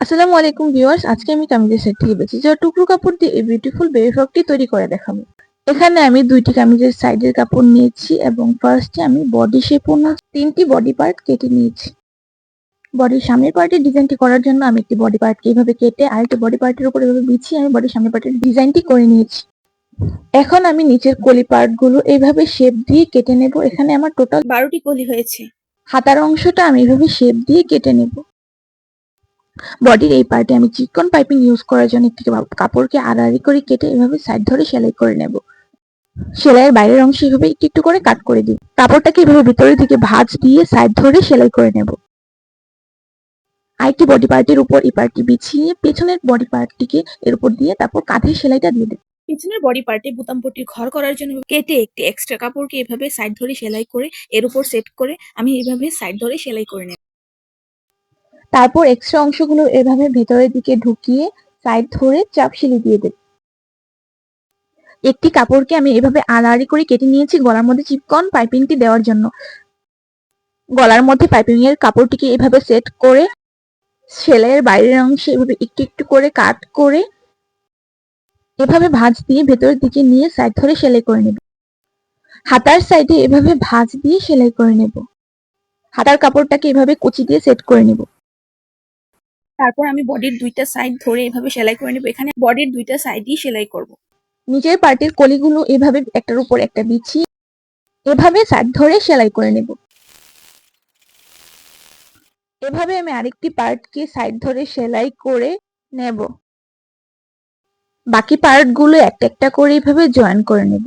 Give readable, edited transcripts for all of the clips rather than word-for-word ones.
আসসালামু আলাইকুম ভিউয়ার্স, আজকে আমি কামিজের সেট থেকে বেঁচে যাওয়া টুকরো কাপড় দিয়ে এই বিউটিফুল বেবি ফ্রকটি তৈরি করে দেখাবো। এখানে আমি দুইটি কামিজের সাইডের কাপড় নিয়েছি এবং ফার্স্টে আমি বডি শেপ অনুযায়ী তিনটি বডি পার্ট কেটে নিয়েছি। বডির সামনের পার্টের ডিজাইনটি করার জন্য আমি একটি বডি পার্টকে এইভাবে কেটে আরেকটি বডি পার্টের উপর এভাবে বিছিয়ে আমি বডির সামনের পার্টের ডিজাইনটি করে নিয়েছি। এখন আমি নিচের কলি পার্ট গুলো এইভাবে শেপ দিয়ে কেটে নেব। এখানে আমার টোটাল 12টি কলি হয়েছে। হাতার অংশটা আমি এইভাবে শেপ দিয়ে কেটে নেব। বডির এই পার্টে আমি চিকন পাইপিং ইউজ করার জন্য একটি কাপড়কে আড়াআড়ি করে কেটে এভাবে সাইড ধরে সেলাই করে নেব। সেলাইয়ের বাইরের অংশ এভাবে একটু একটু করে কাট করে দিব। কাপড়টাকে এভাবে ভিতরের দিকে ভাঁজ দিয়ে সাইড ধরে সেলাই করে নেব। আরেকটি বডি পার্টের উপর এই পার্টটি বিছিয়ে পেছনের বডি পার্টটিকে এর উপর দিয়ে তারপর কাঁধের সেলাইটা দিয়ে দেব। পিছনের বডি পার্টে বোতাম পট্টির ঘর করার জন্য কেটে একটি এক্সট্রা কাপড়কে এভাবে সাইড ধরে সেলাই করে এর উপর সেট করে আমি এইভাবে সাইড ধরে সেলাই করে নেব। তারপর এক্সট্রা অংশগুলো এভাবে ভেতরের দিকে ঢুকিয়ে সাইড ধরে চাপ সেলাই দিয়ে দেব। একটি কাপড়কে আমি এভাবে আড়াআড়ি করে কেটে নিয়েছি গলার মধ্যে চিপকন পাইপিংটি দেওয়ার জন্য। গলার মধ্যে পাইপিং এর কাপড়টিকে এভাবে সেট করে সেলাইয়ের বাইরের অংশে এভাবে একটু একটু করে কাট করে এভাবে ভাঁজ দিয়ে ভেতরের দিকে নিয়ে সাইড ধরে সেলাই করে নেব। হাতার সাইডে এভাবে ভাঁজ দিয়ে সেলাই করে নেব। হাতার কাপড়টাকে এভাবে কুচি দিয়ে সেট করে নেব। তারপর আমি বডির দুইটা সাইড ধরে এভাবে সেলাই করে নেব। এখানে বডির দুইটা সাইডই সেলাই করব। নিচের পার্টের কলিগুলো এভাবে একটার উপর একটা বিছিয়ে এভাবে সাইড ধরে সেলাই করে নেব। এভাবে আমি আরেকটি পার্টকে সাইড ধরে সেলাই করে নেব। বাকি পার্টগুলো একটা একটা করে এভাবে জয়েন করে নেব।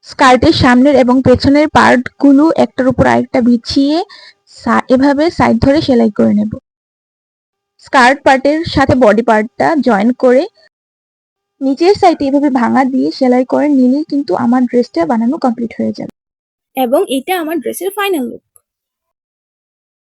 স্কার্টের সামনের এবং পেছনের পার্টগুলো একটার উপর আরেকটা বিছিয়ে এভাবে সাইড ধরে সেলাই করে নেব। স্কার্ট পার্টের সাথে বডি পার্টটা জয়েন করে নিচের সাইডে এভাবে ভাঙা দিয়ে সেলাই করে নিলেই কিন্তু আমার ড্রেসটা বানানো কমপ্লিট হয়ে যাবে। এবং এটা আমার ড্রেসের ফাইনাল লুক।